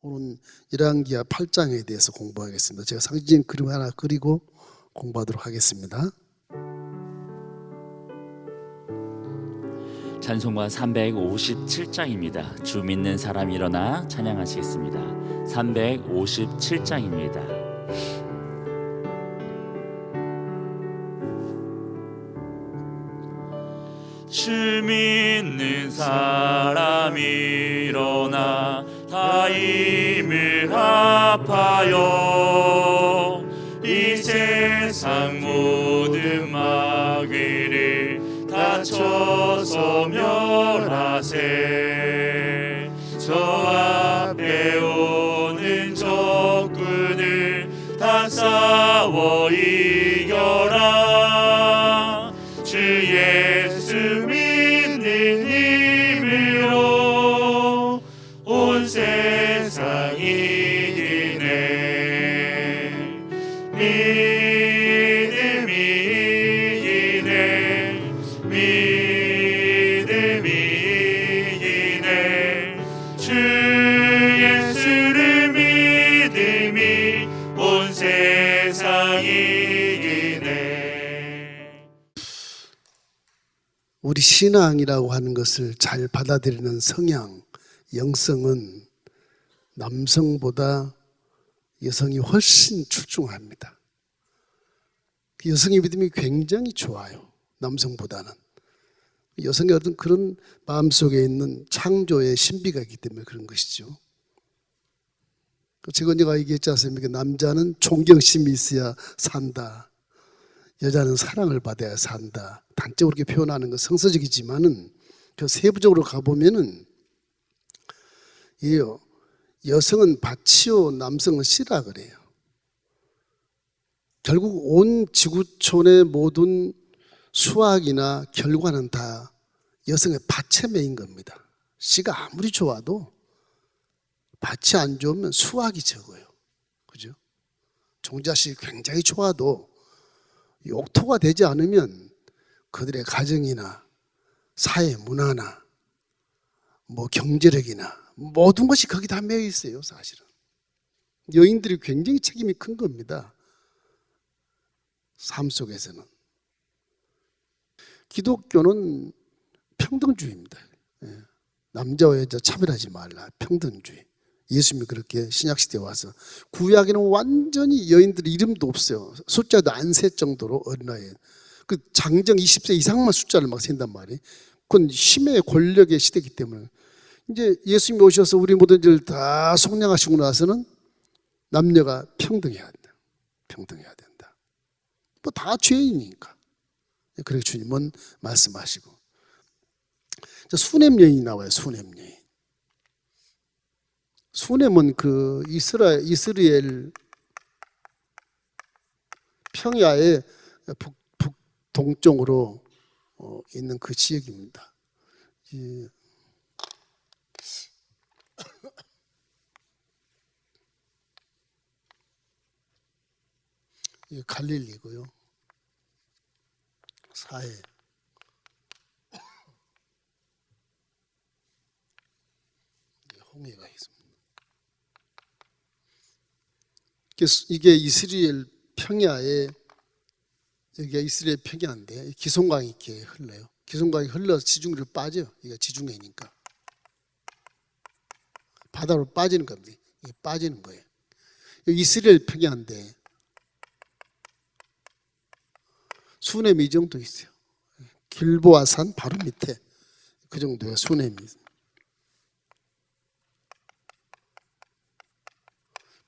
오늘 열왕기하 8장에 대해서 공부하겠습니다. 제가 상징 그림 하나 그리고 공부하도록 하겠습니다. 찬송가 357장입니다. 주 믿는 사람 일어나 찬양하시겠습니다. 357장입니다. 주 믿는 사람 일어나 다 힘을 합하여 이 세상 모든 마귀를 다 쳐서 멸하세. 저 앞에 오는 적군을 다 싸워 이겨라. 주 예수 믿는 힘으로 온 세상 이기네. 믿음이 이기네. 믿음이 이기네. 주 예수를 믿음이 온 세상 이기네. 우리 신앙이라고 하는 것을 잘 받아들이는 성향, 영성은 남성보다 여성이 훨씬 출중합니다. 여성의 믿음이 굉장히 좋아요. 남성보다는. 여성의 어떤 그런 마음속에 있는 창조의 신비가 있기 때문에 그런 것이죠. 제가 얘기했지 않습니까? 남자는 존경심이 있어야 산다. 여자는 사랑을 받아야 산다. 단적으로 이렇게 표현하는 건 성서적이지만은 그 세부적으로 가보면은 여성은 밭이요 남성은 씨라 그래요. 결국 온 지구촌의 모든 수확이나 결과는 다 여성의 밭에 매인 겁니다. 씨가 아무리 좋아도 밭이 안 좋으면 수확이 적어요. 그죠? 종자씨 굉장히 좋아도 옥토가 되지 않으면 그들의 가정이나 사회 문화나 뭐 경제력이나 모든 것이 거기 다 매여 있어요. 사실은 여인들이 굉장히 책임이 큰 겁니다. 삶 속에서는. 기독교는 평등주의입니다. 남자와 여자 차별하지 말라. 평등주의. 예수님이 그렇게 신약시대에 와서, 구약에는 완전히 여인들 이름도 없어요. 숫자도 안 셀 정도로 어린아이. 그 장정 20세 이상만 숫자를 막 센단 말이에요. 그건 힘의 권력의 시대이기 때문에. 이제 예수님이 오셔서 우리 모든 일을 다 속량하시고 나서는 남녀가 평등해야 된다. 평등해야 된다. 뭐 다 죄인이니까. 그렇게 주님은 말씀하시고. 수냄 여인이 나와요. 수냄 여인. 수냄은 그 이스라엘 평야의 북동쪽으로 있는 그 지역입니다. 이 갈릴리고요. 사해. 홍해가 있습니다. 이게 이스라엘 평야에, 여기가 이스라엘 평야인데 기송강이 이렇게 흘러요. 기송강이 흘러서 지중해로 빠져요. 이게 지중해니까 바다로 빠지는 겁니다. 이게 빠지는 거예요. 여기 이스라엘 평야인데 수넴이 이 정도 있어요. 길보아 산 바로 밑에 그 정도의 수넴이 있습니다.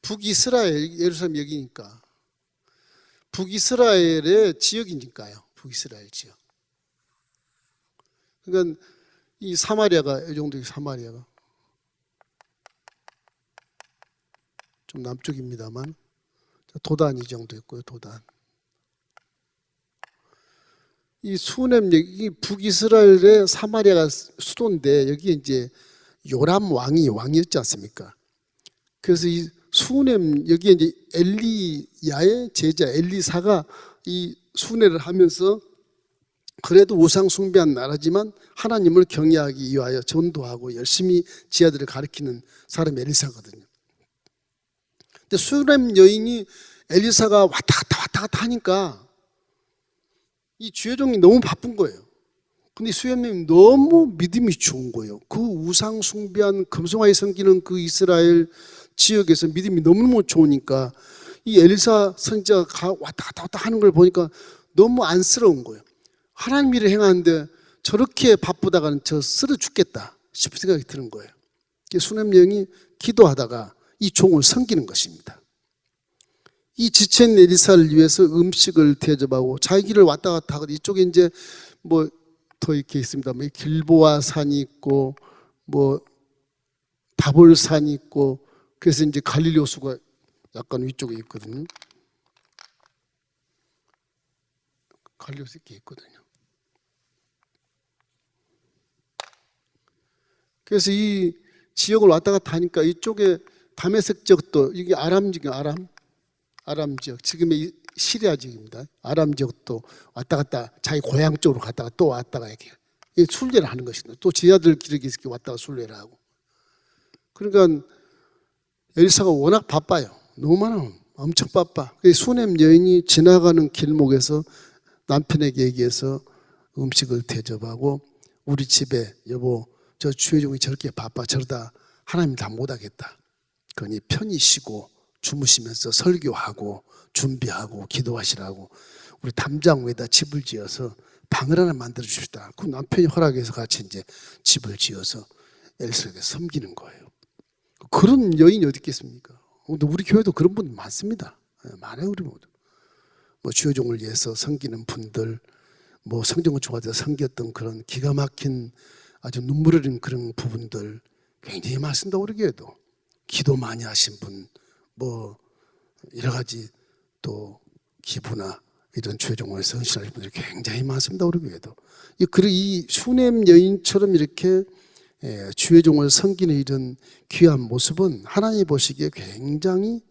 북이스라엘, 예루살렘 여기니까 북이스라엘의 지역이니까요. 북이스라엘 지역. 그러니까 이 사마리아가 이 정도의 사마리아가 좀 남쪽입니다만 도단 이 정도 있고요. 도단. 이 수넴 여기 북이스라엘의 사마리아가 수도인데 여기 이제 요람 왕이었지 않습니까? 그래서 이 수넴 여기에 이제 엘리야의 제자 엘리사가 이 순회를 하면서 그래도 우상 숭배한 나라지만 하나님을 경외하기 위하여 전도하고 열심히 지하들을 가리키는 사람이 엘리사거든요. 근데 수렘 여인이 엘리사가 왔다 갔다 하니까 이 주여종이 너무 바쁜 거예요. 근데 수렘 여인이 너무 믿음이 좋은 거예요. 그 우상 숭배한 금송아지 섬기는 그 이스라엘 지역에서 믿음이 너무너무 좋으니까 이 엘리사 선지자가 왔다 갔다 하는 걸 보니까 너무 안쓰러운 거예요. 하나님 일을 행하는데 저렇게 바쁘다가는 저 쓰러 죽겠다 싶은 생각이 드는 거예요. 수렘 여인이 기도하다가 이 종을 섬기는 것입니다. 이 지친 엘리사를 위해서 음식을 대접하고 자기 길을 왔다 갔다 하거든요. 이쪽에 이제 뭐 더 이렇게 있습니다. 뭐 길보아 산이 있고 뭐 다볼산이 있고 그래서 이제 갈릴리 호수가 약간 위쪽에 있거든요. 갈릴리 호수 이렇게 있거든요. 그래서 이 지역을 왔다 갔다 하니까 이쪽에 다메섹 지역도 이게 아람 지역, 아람 지역, 지금의 시리아 지역입니다. 아람 지역도 왔다 갔다 자기 고향 쪽으로 갔다가 또 왔다가 이렇게 순례를 하는 것입니다. 또 지하들 길을 이렇게 왔다가 순례를 하고. 그러니까 엘리사가 워낙 바빠요. 너무 많아, 엄청 바빠. 수넴 여인이 지나가는 길목에서 남편에게 얘기해서 음식을 대접하고 우리 집에 여보 저 주여종이 저렇게 바빠 저러다 하나님 다 못하겠다. 그러니 편히 쉬고 주무시면서 설교하고 준비하고 기도하시라고 우리 담장 위에다 집을 지어서 방을 하나 만들어 주십시다. 그 남편이 허락해서 같이 이제 집을 지어서 엘리사에게 섬기는 거예요. 그런 여인이 어디 있겠습니까? 근데 우리 교회도 그런 분 많습니다. 많아요, 우리 모두. 뭐 주여종을 위해서 섬기는 분들, 뭐 성경을 좋아해서 섬겼던 그런 기가 막힌 아주 눈물 흘리는 그런 부분들 굉장히 많습니다. 우리 교회도 기도 많이 하신 분, 뭐 여러 가지 또 기부나 이런 주여종을 성실하신 분들이 굉장히 많습니다. 우리 교회도 이 수넴 여인처럼 이렇게 주여종을 섬기는 이런 귀한 모습은 하나님이 보시기에 굉장히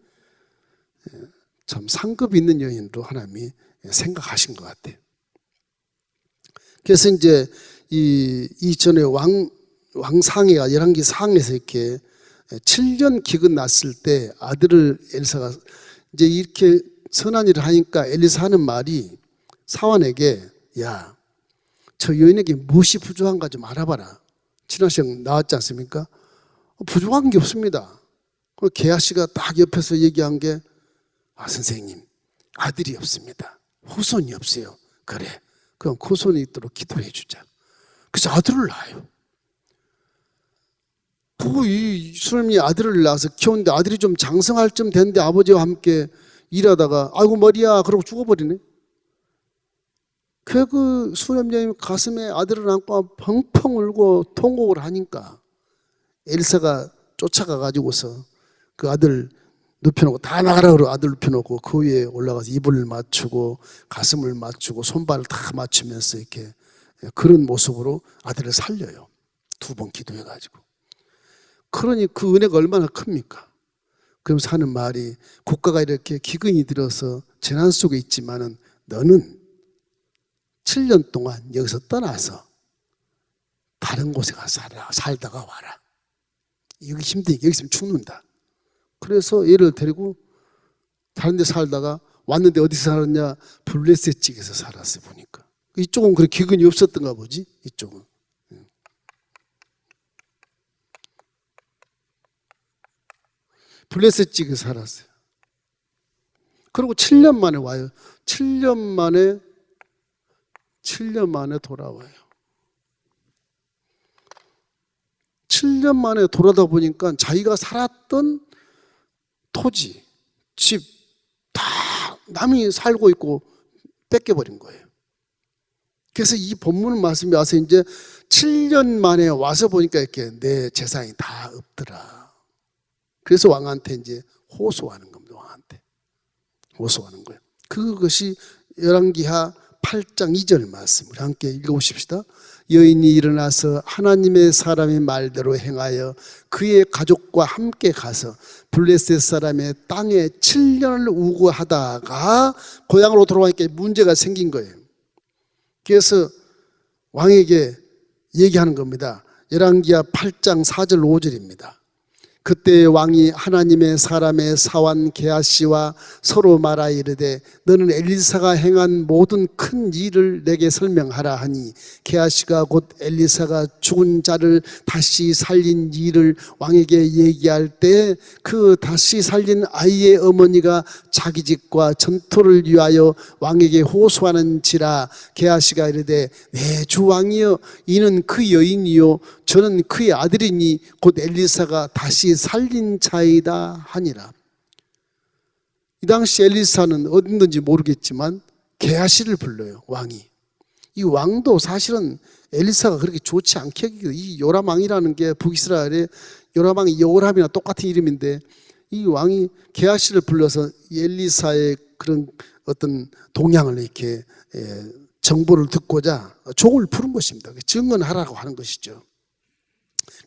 참 상급 있는 여인으로 하나님이 생각하신 것 같아요. 그래서 이제 이 이전에 왕상회가 열왕기 상에서 이렇게 7년 기근 났을 때 아들을 엘리사가 이제 이렇게 선한 일을 하니까 엘리사 하는 말이 사환에게 야, 저 여인에게 무엇이 부족한가 좀 알아봐라. 지난 시간 나왔지 않습니까? 부족한 게 없습니다. 게하시가 딱 옆에서 얘기한 게 선생님 아들이 없습니다. 후손이 없어요. 그래 그럼 후손이 있도록 기도해 주자. 그래서 아들을 낳아요. 이 수렘이 아들을 낳아서 키웠는데 아들이 좀 장성할 쯤 됐는데 아버지와 함께 일하다가 아이고 머리야 그러고 죽어버리네. 그 수렘 여인 가슴에 아들을 안고 펑펑 울고 통곡을 하니까 엘리사가 쫓아가 가지고서 그 아들 눕혀놓고 다 나가라 그러고 아들 눕혀놓고 그 위에 올라가서 입을 맞추고 가슴을 맞추고 손발을 다 맞추면서 이렇게 그런 모습으로 아들을 살려요. 2번 기도해가지고. 그러니 그 은혜가 얼마나 큽니까? 그러면서 하는 말이 국가가 이렇게 기근이 들어서 재난 속에 있지만은 너는 7년 동안 여기서 떠나서 다른 곳에 가서 살다가 와라. 여기 힘드니까 여기 있으면 죽는다. 그래서 얘를 데리고 다른 데 살다가 왔는데 어디서 살았냐? 블레셋 지역에서 살았어요. 보니까 이쪽은 그렇게 기근이 없었던가 보지. 이쪽은 블레셋 지역에 살았어요. 그리고 7년 만에 와요. 7년 만에 돌아와요. 7년 만에 돌아다 보니까 자기가 살았던 토지, 집 다 남이 살고 있고 뺏겨버린 거예요. 그래서 이 본문 말씀이 와서 이제 7년 만에 와서 보니까 이렇게 내 재산이 다 없더라. 그래서 왕한테 이제 호소하는 겁니다. 왕한테 호소하는 거예요. 그것이 열왕기하 8장 2절 말씀. 우리 함께 읽어보십시다. 여인이 일어나서 하나님의 사람의 말대로 행하여 그의 가족과 함께 가서 블레셋 사람의 땅에 7년을 우거하다가 고향으로 돌아오니까 문제가 생긴 거예요. 그래서 왕에게 얘기하는 겁니다. 열왕기하 8장 4절 5절입니다. 그때 왕이 하나님의 사람의 사환 게하시와 서로 말하 이르되 너는 엘리사가 행한 모든 큰 일을 내게 설명하라 하니 게하시가 곧 엘리사가 죽은 자를 다시 살린 일을 왕에게 얘기할 때 그 다시 살린 아이의 어머니가 자기 집과 전토를 위하여 왕에게 호소하는지라. 게하시가 이르되 내 주 왕이여 이는 그 여인이요 저는 그의 아들이니 곧 엘리사가 다시 살린 자이다 하니라. 이 당시 엘리사는 어디 있는지 모르겠지만 게하시를 불러요, 왕이. 이 왕도 사실은 엘리사가 그렇게 좋지 않게 여기거든요. 이 요람 왕이라는 게 북이스라엘의 요람 왕이 여호람이나 똑같은 이름인데 이 왕이 게하시를 불러서 엘리사의 그런 어떤 동향을 이렇게 정보를 듣고자 종을 부른 것입니다. 증언하라고 하는 것이죠.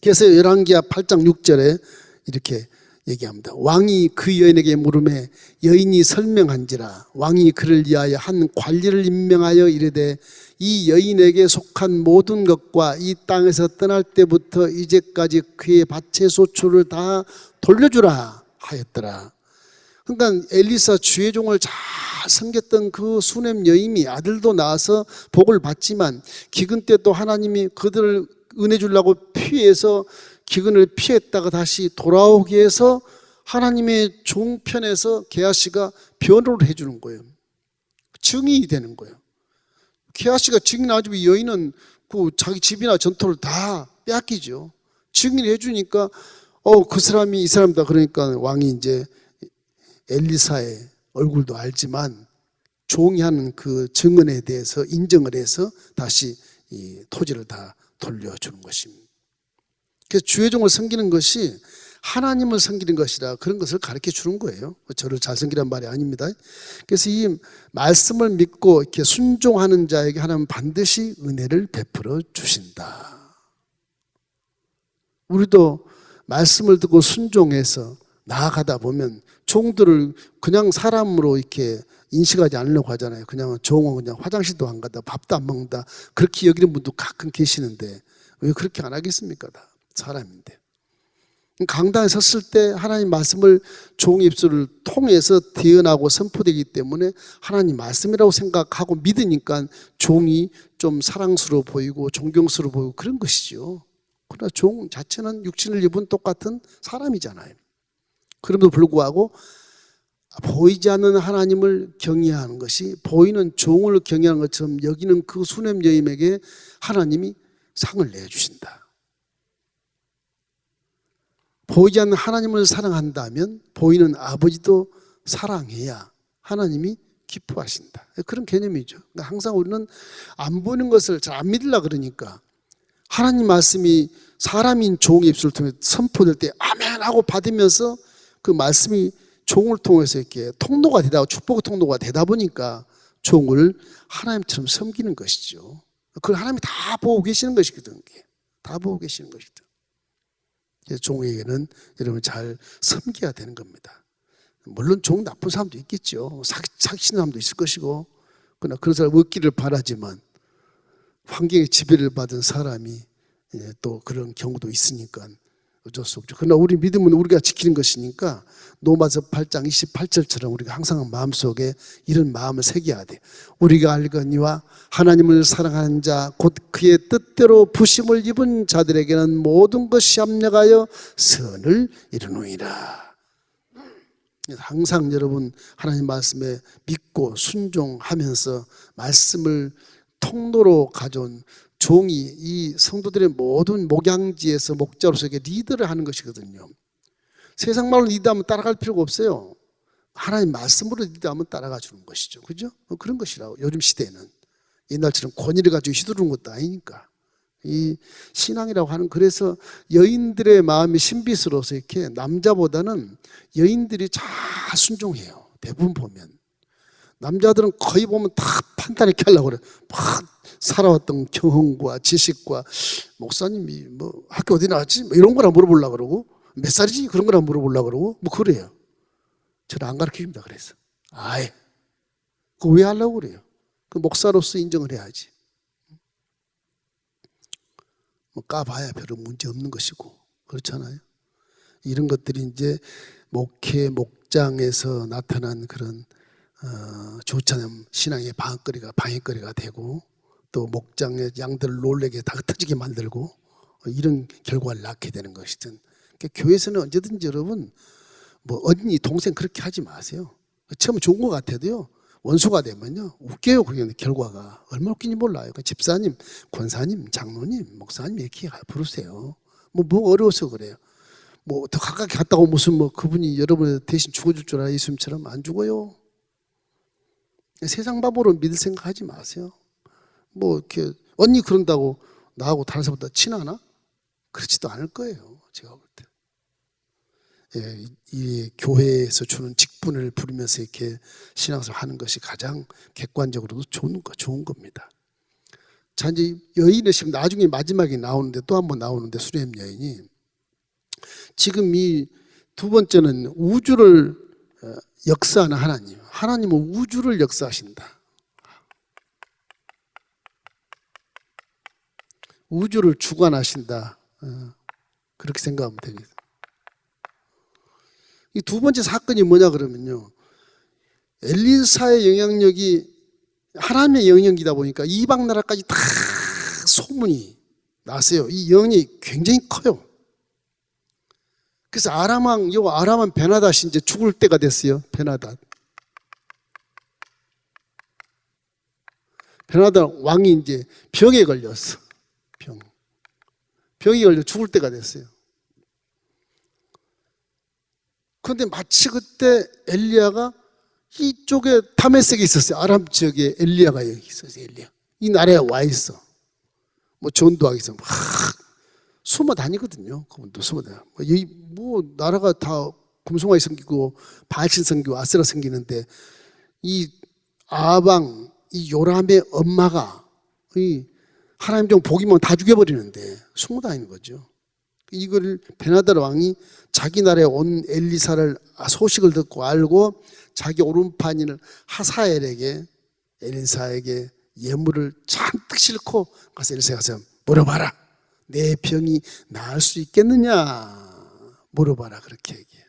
그래서 열왕기하 8장 6절에 이렇게 얘기합니다. 왕이 그 여인에게 물으매 여인이 설명한지라. 왕이 그를 위하여 한 관리를 임명하여 이르되 이 여인에게 속한 모든 것과 이 땅에서 떠날 때부터 이제까지 그의 밭의 소출을 다 돌려주라 하였더라. 그러니까 엘리사 주의 종을 잘 섬겼던 그 수넴 여인이 아들도 낳아서 복을 받지만 기근 때 또 하나님이 그들을 은혜 주려고 피해서 기근을 피했다가 다시 돌아오게 해서 하나님의 종편에서 게하시가 변호를 해주는 거예요. 증인이 되는 거예요. 게하시가 증인 아니면 여인은 그 자기 집이나 전토를 다 빼앗기죠. 증인을 해주니까 그 사람이 이 사람이다. 그러니까 왕이 이제 엘리사의 얼굴도 알지만 종이 하는 그 증언에 대해서 인정을 해서 다시 이 토지를 다 돌려주는 것입니다. 그래서 주의 종을 섬기는 것이 하나님을 섬기는 것이라 그런 것을 가르쳐 주는 거예요. 저를 잘 섬기란 말이 아닙니다. 그래서 이 말씀을 믿고 이렇게 순종하는 자에게 하나님은 반드시 은혜를 베풀어 주신다. 우리도 말씀을 듣고 순종해서 나아가다 보면 종들을 그냥 사람으로 이렇게 인식하지 않으려고 하잖아요. 그냥 종은 그냥 화장실도 안 가다 밥도 안 먹는다 그렇게 여기는 분도 가끔 계시는데 왜 그렇게 안 하겠습니까? 다 사람인데. 강당에 섰을 때 하나님 말씀을 종의 입술을 통해서 대언하고 선포되기 때문에 하나님 말씀이라고 생각하고 믿으니까 종이 좀 사랑스러워 보이고 존경스러워 보이고 그런 것이죠. 그러나 종 자체는 육신을 입은 똑같은 사람이잖아요. 그럼에도 불구하고 보이지 않는 하나님을 경외하는 것이 보이는 종을 경외하는 것처럼 여기는 그 수넴 여인에게 하나님이 상을 내주신다. 보이지 않는 하나님을 사랑한다면 보이는 아버지도 사랑해야 하나님이 기뻐하신다. 그런 개념이죠. 항상 우리는 안 보이는 것을 잘 안 믿으려고 그러니까 하나님 말씀이 사람인 종의 입술을 통해 선포될 때 아멘 하고 받으면서 그 말씀이 종을 통해서 이렇게 통로가 되다 축복의 통로가 되다 보니까 종을 하나님처럼 섬기는 것이죠. 그걸 하나님이 다 보고 계시는 것이거든요. 다 보고 계시는 것이죠. 그래서 종에게는 여러분 잘 섬겨야 되는 겁니다. 물론 종 나쁜 사람도 있겠죠. 사기치는 사람도 있을 것이고 그러나 그런 사람 없기를 바라지만 환경의 지배를 받은 사람이 또 그런 경우도 있으니까 어쩔 수 없죠. 그러나 우리 믿음은 우리가 지키는 것이니까 로마서 8장 28절처럼 우리가 항상 마음속에 이런 마음을 새겨야 돼. 우리가 알거니와 하나님을 사랑하는 자 곧 그의 뜻대로 부심을 입은 자들에게는 모든 것이 합력하여 선을 이루느니라. 항상 여러분 하나님 말씀에 믿고 순종하면서 말씀을 통로로 가져온 종이 이 성도들의 모든 목양지에서 목자로서 리더를 하는 것이거든요. 세상 말로 리더하면 따라갈 필요가 없어요. 하나님 말씀으로 리더하면 따라가 주는 것이죠. 그죠? 그런 것이라고. 요즘 시대에는 옛날처럼 권위를 가지고 휘두르는 것도 아니니까. 이 신앙이라고 하는 그래서 여인들의 마음이 신비스러워서 이렇게 남자보다는 여인들이 잘 순종해요. 대부분 보면. 남자들은 거의 보면 다 판단 이렇게 하려고 그래. 막 살아왔던 경험과 지식과 목사님이 뭐 학교 어디 나왔지? 뭐 이런 거나 물어보려고 그러고 몇 살이지? 그런 거나 물어보려고 그러고 뭐 그래요. 저는 안 가르쳐줍니다. 그래서 아예 그거 왜 하려고 그래요? 그 목사로서 인정을 해야지. 뭐 까봐야 별로 문제 없는 것이고 그렇잖아요. 이런 것들이 이제 목회 목장에서 나타난 그런 좋지 않은 신앙의 방해거리가 되고, 또 목장의 양들을 놀래게 다 흩어지게 만들고 이런 결과를 낳게 되는 것이든, 그러니까 교회에서는 언제든지 여러분 뭐 언니 동생 그렇게 하지 마세요. 처음에 좋은 것 같아도요, 원수가 되면요 웃겨요. 그게 결과가 얼마나 웃긴지 몰라요. 그러니까 집사님, 권사님, 장로님, 목사님 이렇게 부르세요. 뭐 어려워서 그래요. 뭐 더 가깝게 갔다고 무슨 뭐 그분이 여러분을 대신 죽어줄 줄 알아? 예수님처럼 안 죽어요. 세상 밥으로 믿을 생각하지 마세요. 뭐 이렇게 언니 그런다고 나하고 다른 사람보다 친하나? 그렇지도 않을 거예요. 제가 볼 때. 예, 이 교회에서 주는 직분을 부리면서 이렇게 신앙생활 하는 것이 가장 객관적으로도 좋은 겁니다. 자, 이제 여인의 지금 나중에 마지막에 나오는데, 또 한 번 나오는데, 수레임 여인이 지금 이 두 번째는 우주를 역사하는 하나님. 하나님은 우주를 역사하신다. 우주를 주관하신다. 그렇게 생각하면 되겠습니다. 이 두 번째 사건이 뭐냐 그러면요, 엘리사의 영향력이 하나님의 영향이다 보니까 이방 나라까지 다 소문이 났어요. 이 영향이 굉장히 커요. 그래서 아람 베나닷이 이제 죽을 때가 됐어요. 베나닷 왕이 이제 병에 걸렸어. 병이 걸려 죽을 때가 됐어요. 그런데 마치 그때 엘리야가 이쪽에 다메섹에 있었어요. 아람 지역에 엘리야가 여기 있었어요. 엘리야 이 나라에 와 있어. 뭐 전도하기 위해서 막 숨어 다니거든요. 그분도 숨어 다녀. 뭐 나라가 다 금송아지 섬기고 바알신 섬기고 아세라 섬기는데, 이 아방 이 요람의 엄마가 이 하나님 좀 보기만 다 죽여버리는데 숨어 다니는 거죠. 이걸 베나닷 왕이 자기 나라에 온 엘리사를 소식을 듣고 알고 자기 오른팔인을 하사엘에게, 엘리사에게 예물을 잔뜩 싣고 가서 엘리사가 가서 물어봐라. 내 병이 나을 수 있겠느냐 물어봐라. 그렇게 얘기해요.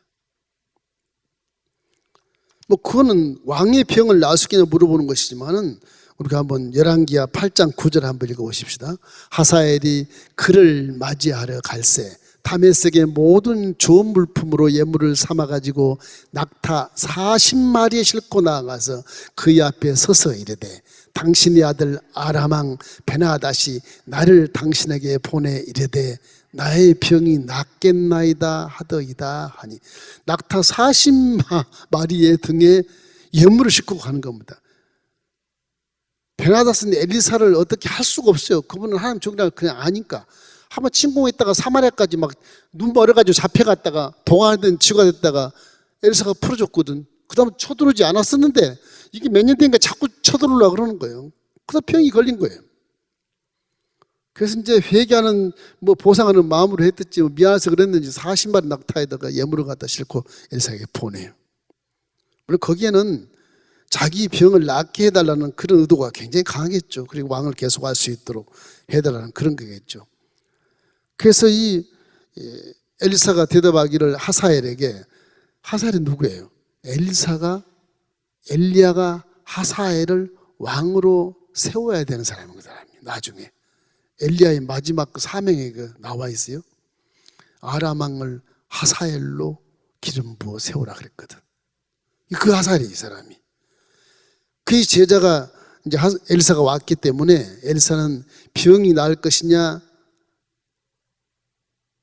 뭐 그거는 왕의 병을 나을 수 있겠냐 물어보는 것이지만은, 우리가 한번 열왕기하 8장 9절 한번 읽어보십시다. 하사엘이 그를 맞이하러 갈새 다메섹의 모든 좋은 물품으로 예물을 삼아가지고 낙타 40마리에 싣고 나아가서 그의 앞에 서서 이르되, 당신의 아들 아람왕 베나닷이 나를 당신에게 보내 이르되 나의 병이 낫겠나이다 하더이다 하니, 낙타 40마리의 등에 예물을 싣고 가는 겁니다. 베나닷은 엘리사를 어떻게 할 수가 없어요. 그분은 하나님 종이라 그냥 아니까. 한번 침공했다가 사마리아까지 막 눈 멀어가지고 잡혀갔다가 동화된 지가 됐다가 엘리사가 풀어줬거든. 그 다음 쳐들어오지 않았었는데 이게 몇 년 되니까 자꾸 쳐들어오려고 그러는 거예요. 그래서 병이 걸린 거예요. 그래서 이제 회개하는 뭐 보상하는 마음으로 했듯지 미안해서 그랬는지 40마리 낙타에다가 예물을 갖다 싣고 엘리사에게 보내요. 물론 거기에는 자기 병을 낫게 해달라는 그런 의도가 굉장히 강하겠죠. 그리고 왕을 계속할 수 있도록 해달라는 그런 거겠죠. 그래서 이 엘리사가 대답하기를 하사엘에게, 하사엘이 누구예요? 엘리야가 하사엘을 왕으로 세워야 되는 사람인 사람이에요. 나중에 엘리야의 마지막 그 사명에 나와 있어요. 아람 왕을 하사엘로 기름 부어 세우라 그랬거든. 그 하사엘이 이 사람이. 그 제자가 이제 엘리사가 왔기 때문에 엘리사는 병이 나을 것이냐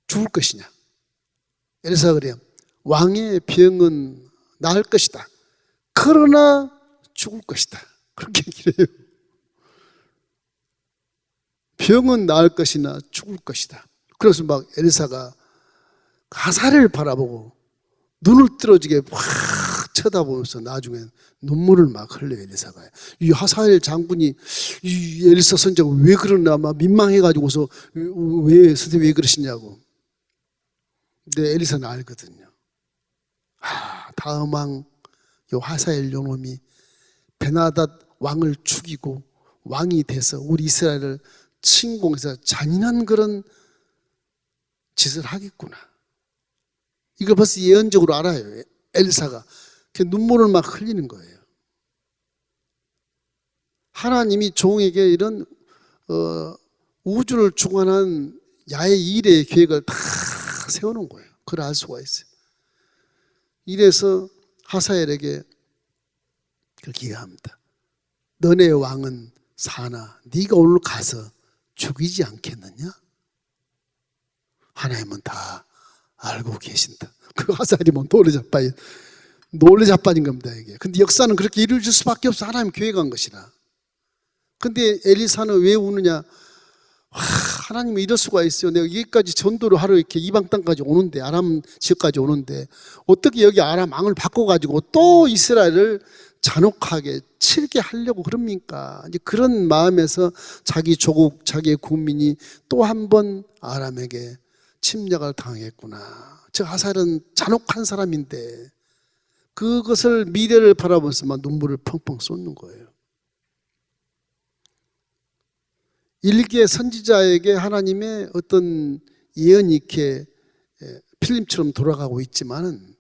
죽을 것이냐. 엘리사가 그래요. 왕의 병은 나을 것이다. 그러나 죽을 것이다. 그렇게 얘기를 해요. 병은 나을 것이나 죽을 것이다. 그래서 막 엘리사가 하사엘을 바라보고 눈을 뚫어지게 확 쳐다보면서 나중에 눈물을 막 흘려요. 엘리사가. 이 하사엘 장군이 이 엘리사 선자가 왜 그러나 막 민망해가지고서 왜 선생님 왜 그러시냐고. 근데 엘리사는 알거든요. 다음 왕 요 하사엘 요놈이 베나닷 왕을 죽이고 왕이 돼서 우리 이스라엘을 침공해서 잔인한 그런 짓을 하겠구나. 이걸 벌써 예언적으로 알아요. 엘리사가. 눈물을 막 흘리는 거예요. 하나님이 종에게 이런 우주를 주관한 야의 일의 계획을 다 세우는 거예요. 그걸 알 수가 있어요. 이래서 하사엘에게 그렇게 얘기합니다. 너네 왕은 사나 네가 오늘 가서 죽이지 않겠느냐? 하나님은 다 알고 계신다. 그 하사엘이 뭐 놀래 자빠진 겁니다. 이게. 근데 역사는 그렇게 이루어질 수밖에 없어. 하나님 계획한 것이라. 근데 엘리사는 왜 우느냐? 하나님은 이럴 수가 있어요. 내가 여기까지 전도를 하러 이렇게 이방 땅까지 오는데, 아람 지역까지 오는데 어떻게 여기 아람 왕을 바꿔가지고 또 이스라엘을 잔혹하게 치게 하려고 그럽니까? 이제 그런 마음에서 자기 조국, 자기의 국민이 또 한 번 아람에게 침략을 당했구나. 저 하사엘은 잔혹한 사람인데 그것을 미래를 바라보면서 막 눈물을 펑펑 쏟는 거예요. 일개 선지자에게 하나님의 어떤 예언이 이렇게 필름처럼 돌아가고 있지만은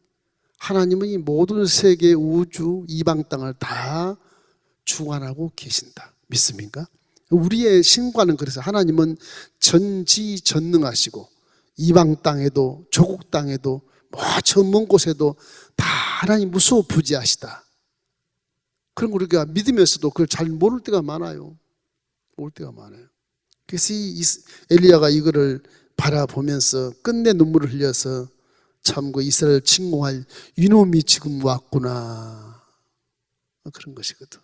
하나님은 이 모든 세계, 우주, 이방 땅을 다 주관하고 계신다. 믿습니까? 우리의 신과는 그래서 하나님은 전지전능하시고 이방 땅에도 조국 땅에도 저 먼 곳에도 다 하나님 무소부지하시다. 그런 거 우리가 믿으면서도 그걸 잘 모를 때가 많아요. 모를 때가 많아요. 그래서 엘리야가 이거를 바라보면서 끝내 눈물을 흘려서 참 그 이스라엘 침공할 이놈이 지금 왔구나. 그런 것이거든.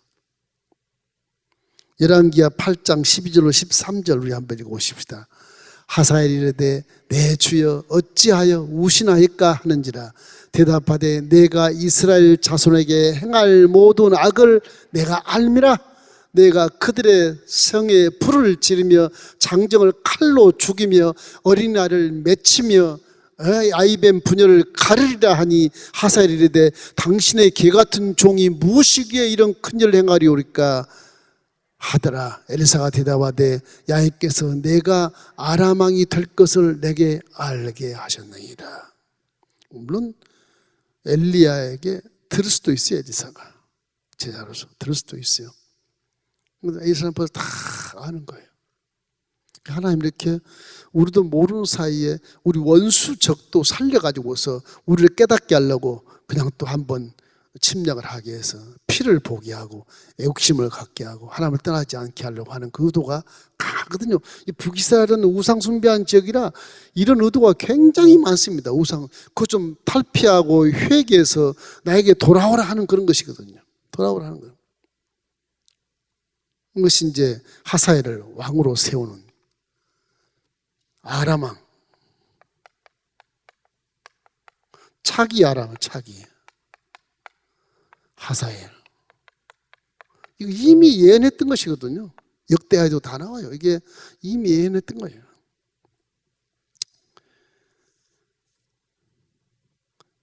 열왕기하 8장 12절로 13절 우리 한번 읽어보십시다. 하사엘이 이르되 내 주여 어찌하여 우시나이까 하는지라 대답하되 내가 이스라엘 자손에게 행할 모든 악을 내가 알미라. 내가 그들의 성에 불을 지르며 장정을 칼로 죽이며 어린아이를 맺히며 아이뱀 부녀를 가르리라 하니 하사엘이 이르되 당신의 개같은 종이 무엇이기에 이런 큰 일을 행하리오리까 하더라. 엘리사가 대답하되 야훼께서 내가 아람 왕이 될 것을 내게 알게 하셨느니라. 물론 엘리야에게 들을 수도 있어요. 엘리사가 제자로서 들을 수도 있어요. 엘리사는 벌써 다 아는 거예요. 하나님 이렇게 우리도 모르는 사이에 우리 원수 적도 살려가지고서 우리를 깨닫게 하려고 그냥 또 한번 침략을 하게 해서 피를 보게 하고 애국심을 갖게 하고 하나님을 떠나지 않게 하려고 하는 그 의도가 강하거든요. 이 북이스라엘은 우상 숭배한 지역이라 이런 의도가 굉장히 많습니다. 우상 그거 좀 탈피하고 회개해서 나에게 돌아오라 하는 그런 것이거든요. 돌아오라 하는 거예요. 이것이 이제 하사엘을 왕으로 세우는 아람 왕, 차기 아람, 차기 하사엘. 이거 이미 예언했던 것이거든요. 역대하에도 다 나와요. 이게 이미 예언했던 거예요.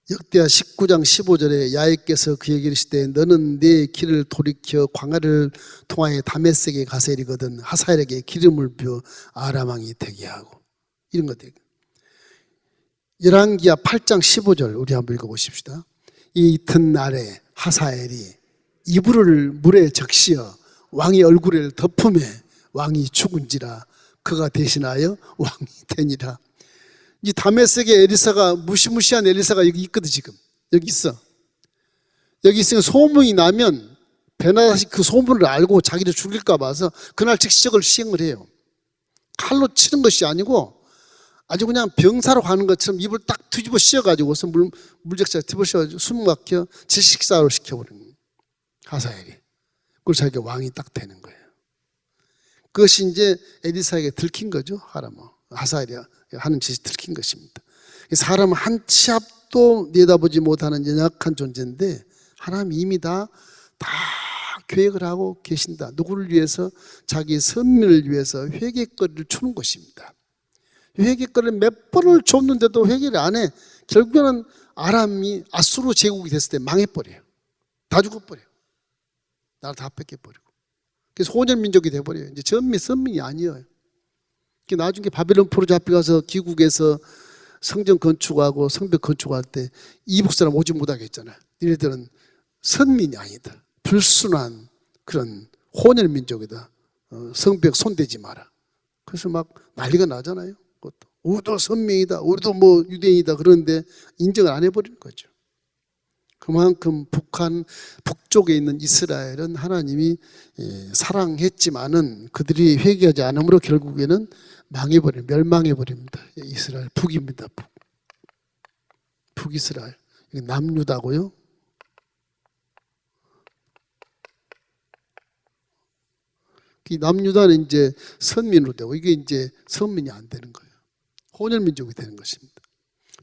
역대하 19장 15절에 야훼께서 그에게 이르시되 너는 내 길을 돌이켜 광야를 통하여 다메섹에 가서 이르거든 하사엘에게 기름을 부어 아람 왕이 되게 하고 이런 것들. 열왕기하 8장 15절 우리 한번 읽어보십시다. 이 이튿날에 하사엘이 이불을 물에 적시어 왕의 얼굴을 덮음에 왕이 죽은지라 그가 대신하여 왕이 되니라. 이 다메섹의 엘리사가 무시무시한 엘리사가 여기 있거든. 지금 여기 있어. 여기 있으면 소문이 나면 베나다시 그 소문을 알고 자기를 죽일까 봐서 그날 즉시적으로 시행을 해요. 칼로 치는 것이 아니고 아주 그냥 병사로 가는 것처럼 입을 딱 뒤집어 씌워가지고서 물적자 뒤집어 씌워가지고 숨 막혀 질식사로 시켜버리는 거예요. 하사엘이. 그래서 자기가 왕이 딱 되는 거예요. 그것이 이제 엘리사에게 들킨 거죠. 하사엘이 하는 짓이 들킨 것입니다. 사람은 한 치 앞도 내다보지 못하는 연약한 존재인데 하나님 이미 다 계획을 하고 계신다. 누구를 위해서? 자기 선민을 위해서 회개거리를 주는 것입니다. 회개거리를 몇 번을 줬는데도 회개를 안 해. 결국에는 아람이 아수르 제국이 됐을 때 망해버려요. 다 죽어버려요. 나를 다 뺏겨버리고. 그래서 혼혈 민족이 돼버려요. 이제 선민이 아니에요. 나중에 바벨론 포로 잡혀가서 기국에서 성전 건축하고 성벽 건축할 때 이북 사람 오지 못하게 했잖아요. 니네들은 선민이 아니다. 불순한 그런 혼혈 민족이다. 성벽 손대지 마라. 그래서 막 난리가 나잖아요. 그것도. 우리도 선민이다. 우리도 뭐 유대인이다. 그런데 인정을 안 해버리는 거죠. 그만큼 북쪽에 있는 이스라엘은 하나님이 사랑했지만은 그들이 회개하지 않으므로 결국에는 멸망해버립니다. 이스라엘 북입니다. 북이스라엘. 남유다고요. 이 남유다는 이제 선민으로 되고 이게 이제 선민이 안 되는 거예요. 혼혈민족이 되는 것입니다.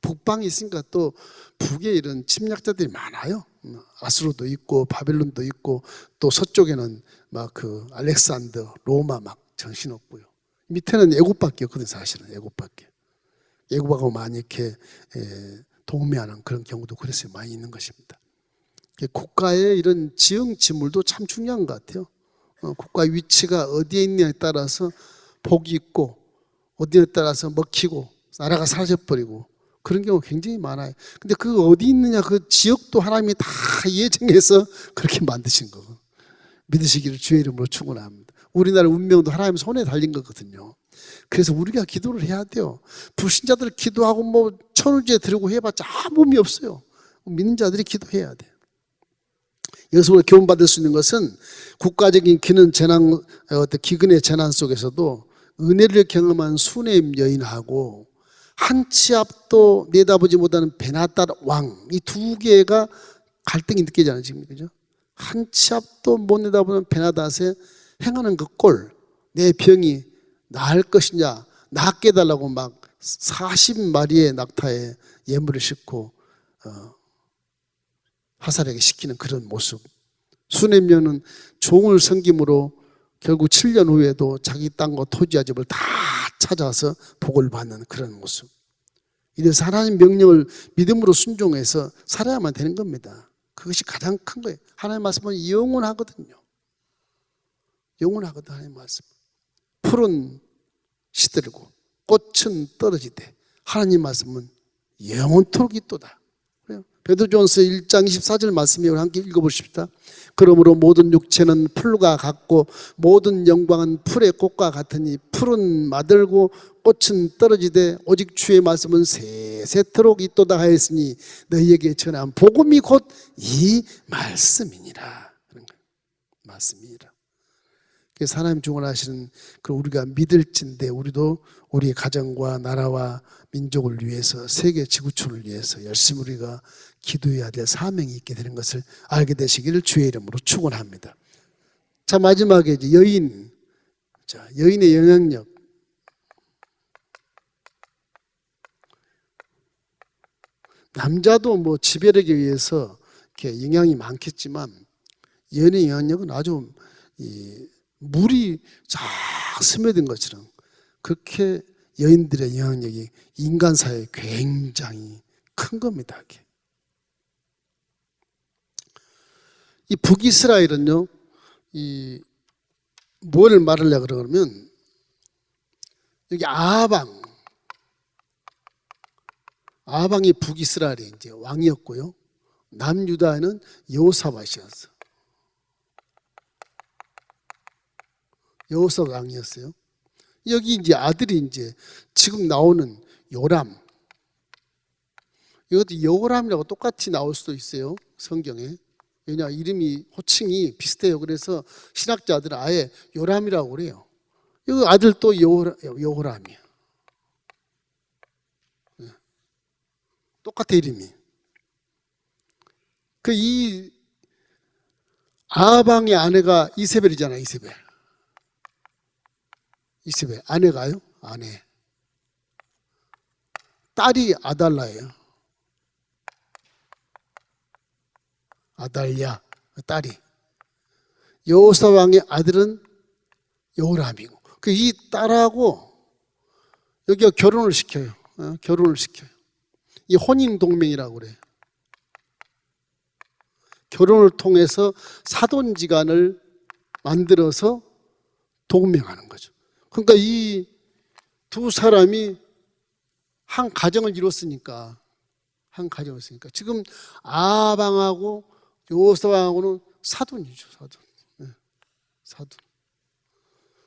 북방이 있으니까 또 북에 이런 침략자들이 많아요. 아수르도 있고 바벨론도 있고 또 서쪽에는 막 그 알렉산더, 로마 막 정신없고요. 밑에는 애굽밖에 없거든요. 사실은 애굽밖에. 애굽하고 많이 이렇게 동매하는 그런 경우도 그래서 많이 있는 것입니다. 국가의 이런 지형 지물도 참 중요한 것 같아요. 국가의 위치가 어디에 있느냐에 따라서 복이 있고 어디에 따라서 먹히고 나라가 사라져버리고 그런 경우가 굉장히 많아요. 근데 그 어디 있느냐 그 지역도 하나님이 다 예정해서 그렇게 만드신 거고 믿으시기를 주의 이름으로 축원합니다. 우리나라 운명도 하나님 손에 달린 거거든요. 그래서 우리가 기도를 해야 돼요. 불신자들 기도하고 뭐 천우제 드리고 해봤자 아무 의미 없어요. 믿는 자들이 기도해야 돼요. 여기서 우리가 교훈받을 수 있는 것은 국가적인 기근의 재난 속에서도 은혜를 경험한 수네임 여인하고 한 치 앞도 내다보지 못하는 베나달 왕, 이 두 개가 갈등이 느껴지지 않으십니까? 그죠? 한 치 앞도 못 내다보는 베나닷의 행하는 그 꼴, 내 병이 나을 것이냐, 낫게 해달라고 막 40마리의 낙타에 예물을 싣고 하살에게 시키는 그런 모습. 수네임녀는 종을 섬김으로 결국 7년 후에도 자기 땅과 토지와 집을 다 찾아서 복을 받는 그런 모습. 이래서 하나님 명령을 믿음으로 순종해서 살아야만 되는 겁니다. 그것이 가장 큰 거예요. 하나님 말씀은 영원하거든요. 영원하거든 하나님 말씀. 풀은 시들고 꽃은 떨어지되 하나님 말씀은 영원토록 있도다. 베드로전서 1장 24절 말씀이 함께 읽어보십시다. 그러므로 모든 육체는 풀과 같고 모든 영광은 풀의 꽃과 같으니 풀은 마들고 꽃은 떨어지되 오직 주의 말씀은 세세토록 있도다 하였으니 너희에게 전한 복음이 곧 이 말씀이니라. 그런 거예요. 말씀이니라. 그래서 하나님 중원하시는 그 우리가 믿을진데 우리도 우리의 가정과 나라와 민족을 위해서 세계 지구촌을 위해서 열심히 우리가 기도해야 될 사명이 있게 되는 것을 알게 되시기를 주의 이름으로 축원합니다. 자, 마지막에 이제 여인. 자, 여인의 영향력. 남자도 뭐 지배력에 의해서 이렇게 영향이 많겠지만 여인의 영향력은 아주 물이 쫙 스며든 것처럼 그렇게 여인들의 영향력이 인간 사회에 굉장히 큰 겁니다. 이 북이스라엘은요, 뭘 말하려고 그러면 여기 아방이 북이스라엘의 이제 왕이었고요. 남유다에는 여호사밧이었어요. 여호사밧 왕이었어요. 여기 이제 아들이 이제 지금 나오는 요람. 이것도 여호람이라고 똑같이 나올 수도 있어요. 성경에. 왜냐 이름이 호칭이 비슷해요. 그래서 신학자들은 아예 요람이라고 그래요. 이 아들 또 여호람이에요. 똑같아 이름이. 이 아방의 아내가 이세벨이잖아요. 이세벨 아내가요? 아내. 딸이 아달라예요. 아달랴 딸이. 여호사 왕의 아들은 여호람이고 이 딸하고 여기가 결혼을 시켜요. 이 혼인 동맹이라고 그래요. 결혼을 통해서 사돈지간을 만들어서 동맹하는 거죠. 그러니까 이 두 사람이 한 가정을 이뤘으니까 지금 아방하고 여호사왕하고는 사돈이죠. 사돈. 네, 사돈.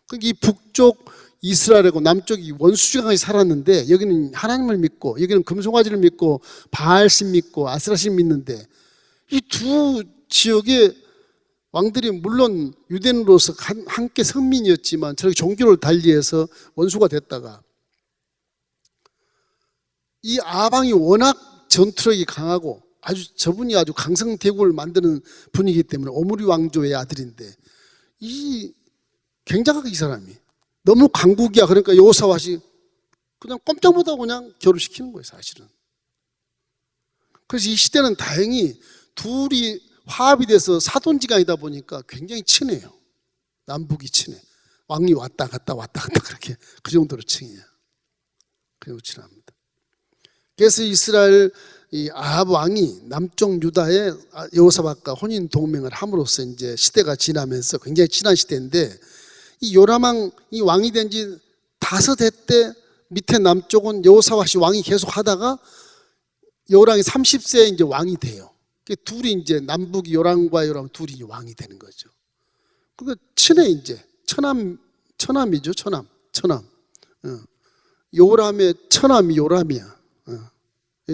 그러니까 이 북쪽 이스라엘하고 남쪽이 원수지간에 살았는데 여기는 하나님을 믿고 여기는 금송아지를 믿고 바알신 믿고 아스라신 믿는데 이 두 지역의 왕들이 물론 유대인으로서 함께 선민이었지만 저렇게 종교를 달리해서 원수가 됐다가 이 아방이 워낙 전투력이 강하고 저분이 아주 강성대국을 만드는 분이기 때문에 오므리 왕조의 아들인데 이 굉장하게 이 사람이 너무 강국이야. 그러니까 여호사밧이 그냥 꼼짝 못하고 그냥 결혼시키는 거예요, 사실은. 그래서 이 시대는 다행히 둘이 화합이 돼서 사돈지간이다 보니까 굉장히 친해요. 남북이 친해. 왕이 왔다 갔다 그렇게 그 정도로 친해요. 그리고 친합니다. 그래서 이스라엘 이 아합 왕이 남쪽 유다의 여호사밧과 혼인 동맹을 함으로써 이제 시대가 지나면서 굉장히 친한 시대인데 이 요람왕 이 왕이 된 지 5해 때 밑에 남쪽은 여호사밧이 왕이 계속 하다가 요람이 30세에 이제 왕이 돼요. 둘이 이제 남북 요람과 요람 둘이 왕이 되는 거죠. 그러니까 친해 이제 처남이죠. 처남. 요람의 처남이 요람이야.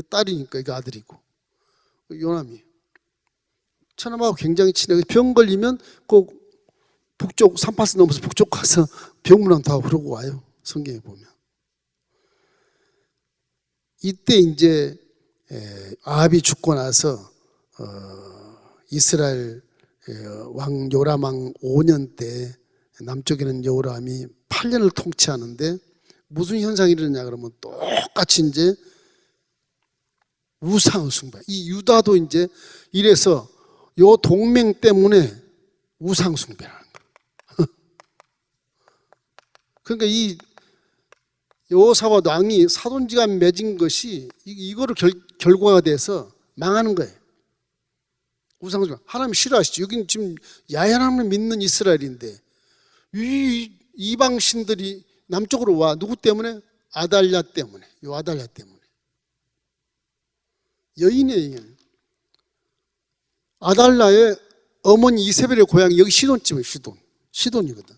딸이니까 이거 아들이고 요람이 처남하고 굉장히 친해. 병 걸리면 꼭 북쪽 산파스 넘어서 북쪽 가서 병문안 다 그러고 와요. 성경에 보면 이때 이제 아합이 죽고 나서 이스라엘 왕 요람왕 5년 때 남쪽에는 여호람이 8년을 통치하는데 무슨 현상이 일어나냐 그러면 똑같이 이제 우상 숭배. 이 유다도 이제 이래서 요 동맹 때문에 우상 숭배라는 거예요. 그러니까 이 여호사밧 왕이 사돈지간 맺은 것이 이거를 결과가 돼서 망하는 거예요. 우상 숭배. 하나님 싫어하시죠. 여기는 지금 야훼 하나님을 믿는 이스라엘인데 이 이방 신들이 남쪽으로 와. 누구 때문에? 아달랴 때문에. 요 아달랴 때문에. 여인이에요. 아달랴의 어머니 이세벨의 고향이 여기 시돈집이에요. 시돈이거든.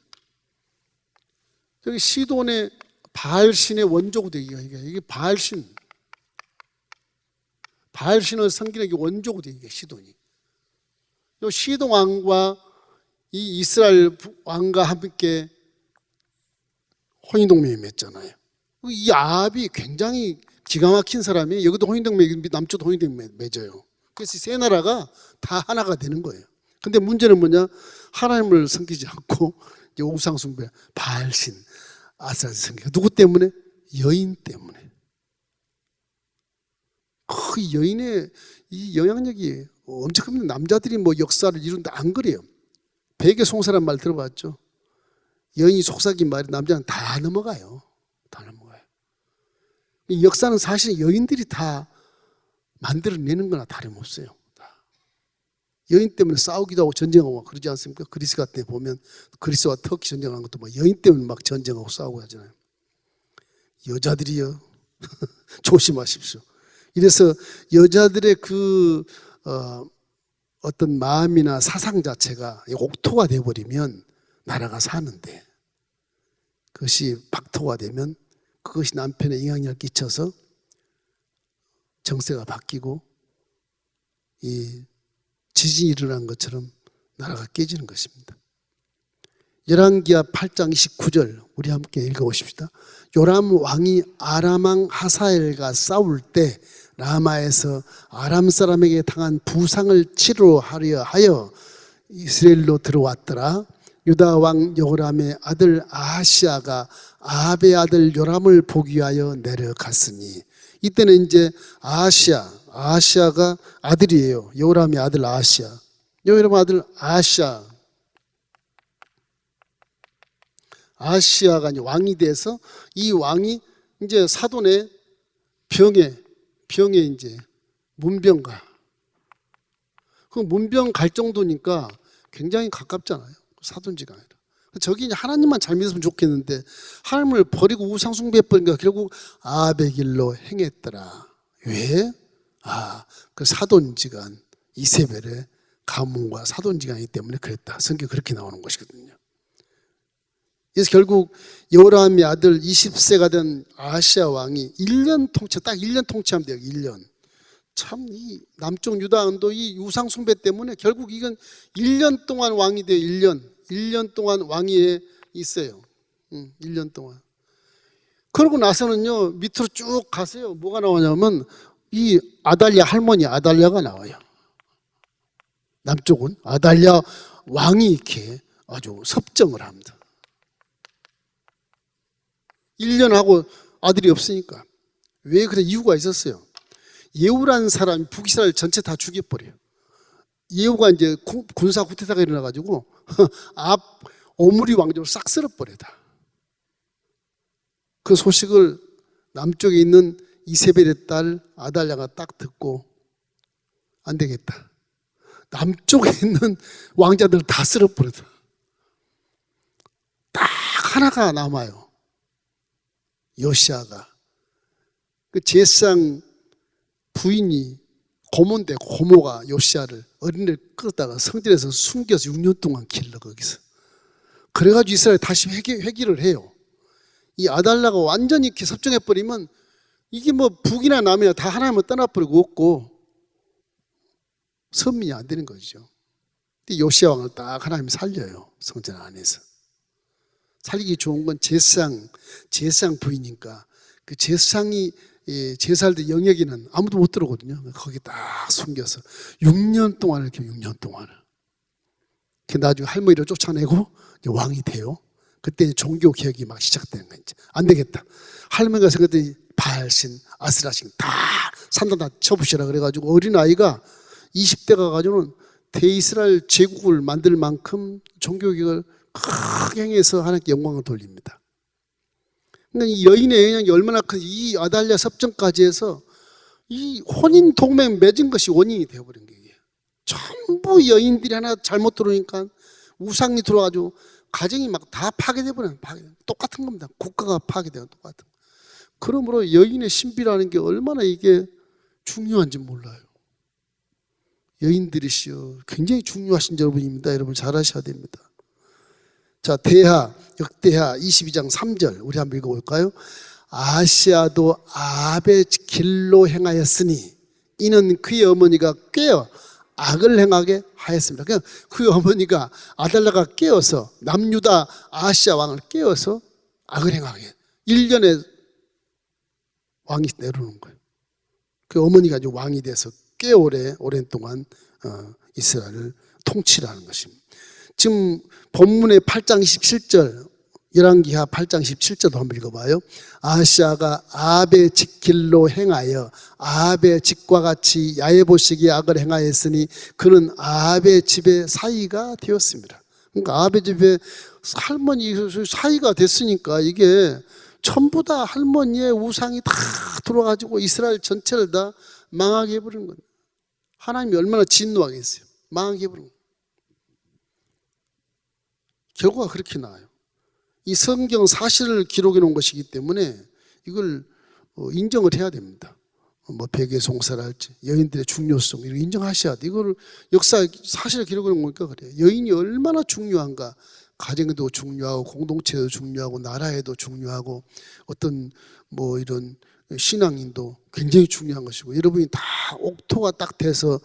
여기 시돈의 바알신의 원조거든. 이게 바알신을 섬기는 게 원조거든. 이게 시돈이. 요 시돈 왕과 이 이스라엘 왕과 함께 혼인동맹을 맺잖아요. 이 아합이 굉장히 기가 막힌 사람이 여기도 혼인동맹, 남쪽도 혼인동맹 맺어요. 그래서 세 나라가 다 하나가 되는 거예요. 근데 문제는 뭐냐? 하나님을 섬기지 않고 우상숭배, 바알신, 아스라엘 섬기고 누구 때문에? 여인 때문에. 그 여인의 이 영향력이 엄청 큽니다. 남자들이 뭐 역사를 이룬다 안 그래요. 베개송사란 말 들어봤죠? 여인이 속삭인 말이 남자는 다 넘어가요. 다 넘어가요. 이 역사는 사실 여인들이 다 만들어내는 거나 다름없어요. 여인 때문에 싸우기도 하고 전쟁하고 그러지 않습니까? 그리스 같은 데 보면 그리스와 터키 전쟁하는 것도 뭐 여인 때문에 막 전쟁하고 싸우고 하잖아요. 여자들이요. 조심하십시오. 이래서 여자들의 어떤 마음이나 사상 자체가 옥토가 돼버리면 나라가 사는데 그것이 박토가 되면 그것이 남편에 영향력을 끼쳐서 정세가 바뀌고 이 지진이 일어난 것처럼 나라가 깨지는 것입니다. 열왕기하 8장 29절 우리 함께 읽어보십시다. 요람 왕이 아람 왕 하사엘과 싸울 때 라마에서 아람 사람에게 당한 부상을 치료하려 하여 이스라엘로 들어왔더라. 유다 왕 여호람의 아들 아하시아가 아합의 아들 요람을 보기 위하여 내려갔으니 이때는 이제 아하시아가 아들이에요. 요람의 아들 아하시아. 요람의 아들 아하시아가 이제 왕이 돼서 이 왕이 이제 사돈의 병에 이제 문병가. 그 문병 갈 정도니까 굉장히 가깝잖아요. 사돈지가 아니라. 저기 이제 하나님만 잘 믿으면 좋겠는데 하나님을 버리고 우상 숭배해버리니까 결국 아합의 길로 행했더라. 왜? 그 사돈지간 이세벨의 가문과 사돈지간이기 때문에 그랬다. 성경 그렇게 나오는 것이거든요. 그래서 결국 여호람의 아들 20세가 된 아하시야 왕이 1년 통치, 딱 1년 통치하면 돼요. 1년. 참 이 남쪽 유다은도 이 우상 숭배 때문에 결국 이건 1년 동안 왕이 돼요. 1년 동안 왕위에 있어요. 1년 동안. 그러고 나서는요, 밑으로 쭉 가세요. 뭐가 나오냐면 이 아달랴 할머니 아달랴가 나와요. 남쪽은 아달랴 왕이 이렇게 아주 섭정을 합니다. 1년 하고 아들이 없으니까. 왜 그래? 이유가 있었어요. 예후라는 사람이 북이스라엘 전체 다 죽여버려요. 예후가 이제 군사 쿠데타가 일어나가지고 오므리 왕족을 싹 쓸어버려요. 다. 그 소식을 남쪽에 있는 이세벨의 딸 아달랴가 딱 듣고 안 되겠다. 남쪽에 있는 왕자들 다 쓸어버렸다. 딱 하나가 남아요. 요시아가. 그 제사장 부인이 고모인데 고모가 요시아를 어린애를 끌었다가 성전에서 숨겨서 6년 동안 길러 거기서. 그래가지고 이스라엘 다시 회개를 해요. 이 아달랴가 완전히 이렇게 섭정해버리면 이게 뭐 북이나 남이나 다 하나님을 떠나버리고 없고 선민이 안 되는 거죠. 근데 요시아 왕을 딱 하나님이 살려요. 성전 안에서. 살리기 좋은 건 제사장 부이니까 그 제사장이 제사할 때 영역에는 아무도 못 들어오거든요. 거기 딱 숨겨서 6년 동안 이렇게 6년 동안을. 나중에 할머니를 쫓아내고 왕이 돼요. 그때 종교 개혁이 막 시작되는 거예요. 안 되겠다. 할머니가 생각했더니 바알신, 아스라신 다 산다 다 쳐부시라 그래가지고 어린아이가 20대가 가지고는 대이스라엘 제국을 만들 만큼 종교 개혁을 크게 행해서 하나님께 영광을 돌립니다. 근데 이 여인의 영향이 얼마나 큰 이 아달랴 섭정까지 해서 이 혼인 동맹 맺은 것이 원인이 되어버린 거예요. 전부 여인들이 하나 잘못 들어오니까 우상이 들어와가지고 가정이 막 다 파괴돼버려요. 똑같은 겁니다. 국가가 파괴돼요. 똑같은. 그러므로 여인의 신비라는 게 얼마나 이게 중요한지 몰라요. 여인들이시여 굉장히 중요하신 여러분입니다. 여러분 잘 하셔야 됩니다. 자, 역대하 22장 3절 우리 한번 읽어볼까요? 아하시야도 아합의 길로 행하였으니 이는 그의 어머니가 꾀어 악을 행하게 하였습니다. 그냥 그 어머니가 아달랴가 깨어서 남유다 아하시야 왕을 깨어서 악을 행하게 1년에 왕이 내려오는 거예요. 그 어머니가 이제 왕이 돼서 꽤 오랜 동안 이스라엘을 통치를 하는 것입니다. 지금 본문의 8장 27절 열왕기하 8장 17절도 한번 읽어봐요. 아하시야가 아합의 직길로 행하여 아합의 직과 같이 야해보시기에 악을 행하였으니 그는 아합의 집의 사위가 되었습니다. 그러니까 아합의 집에 할머니 사위가 됐으니까 이게 전부 다 할머니의 우상이 다 들어와가지고 이스라엘 전체를 다 망하게 해버리는 거예요. 하나님이 얼마나 진노하겠어요. 망하게 해버리는 거예요. 결과가 그렇게 나와요. 이 성경 사실을 기록해 놓은 것이기 때문에 이걸 인정을 해야 됩니다. 뭐 백의송사를 할지 여인들의 중요성 이걸 인정하셔야 돼. 이걸 역사 사실을 기록해 놓은 거니까 그래요. 여인이 얼마나 중요한가. 가정에도 중요하고 공동체에도 중요하고 나라에도 중요하고 어떤 뭐 이런 신앙인도 굉장히 중요한 것이고 여러분이 다 옥토가 딱 돼서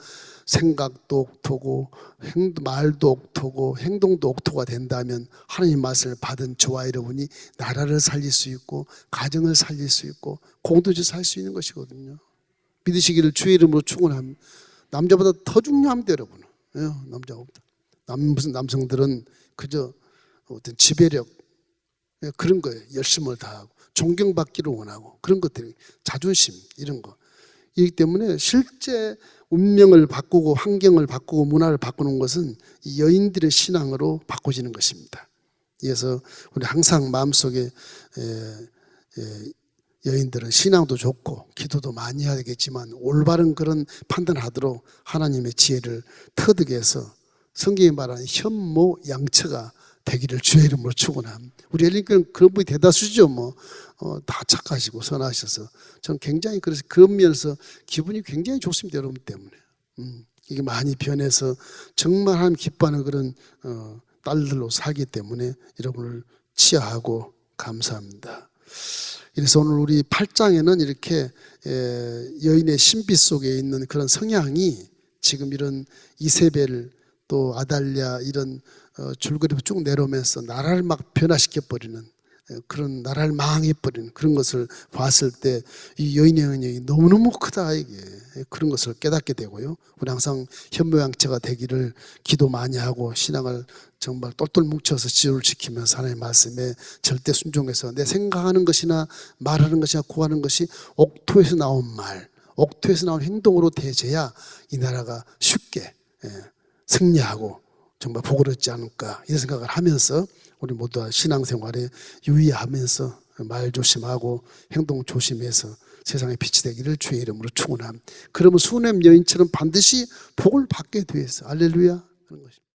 생각도 옥토고 말도 옥토고 행동도 옥토가 된다면 하나님 말씀을 받은 저와 여러분이 나라를 살릴 수 있고 가정을 살릴 수 있고 공동체 살 수 있는 것이거든요. 믿으시기를 주의 이름으로 축원합니다. 남자보다 더 중요합니다, 여러분. 남자보다. 무슨 남성들은 그저 어떤 지배력 그런 거예요. 열심을 다하고 존경받기를 원하고 그런 것들이 자존심 이런 거. 이기 때문에 실제 운명을 바꾸고 환경을 바꾸고 문화를 바꾸는 것은 이 여인들의 신앙으로 바꿔지는 것입니다. 그래서 우리 항상 마음속에 여인들은 신앙도 좋고 기도도 많이 해야 되겠지만 올바른 그런 판단하도록 하나님의 지혜를 터득해서 성경이 말하는 현모 양처가 되기를 주의 이름으로 축원합니다. 우리 엘린교는 그런 분이 대다수죠. 다 착하시고 선하셔서 저는 굉장히 그래서 그런 면에서 기분이 굉장히 좋습니다. 여러분 때문에. 이게 많이 변해서 정말 하나님 기뻐하는 그런 딸들로 살기 때문에 여러분을 치하하고 감사합니다. 그래서 오늘 우리 8장에는 이렇게 여인의 신비 속에 있는 그런 성향이 지금 이런 이세벨 또 아달랴 이런 줄거리 쭉 내려오면서 나라를 막 변화시켜버리는 그런 나라를 망해버리는 그런 것을 봤을 때 이 여인의 영향이 너무너무 크다 이게 그런 것을 깨닫게 되고요. 우리 항상 현모양처가 되기를 기도 많이 하고 신앙을 정말 똘똘 뭉쳐서 지도를 지키면서 하나님의 말씀에 절대 순종해서 내 생각하는 것이나 말하는 것이나 구하는 것이 옥토에서 나온 말, 옥토에서 나온 행동으로 되져야 이 나라가 쉽게 승리하고 정말 복을 얻지 않을까 이런 생각을 하면서 우리 모두 신앙생활에 유의하면서 말 조심하고 행동 조심해서 세상에 빛이 되기를 주의 이름으로 축원합니다. 그러면 수넴 여인처럼 반드시 복을 받게 되어 있어. 할렐루야. 그런 것입니다.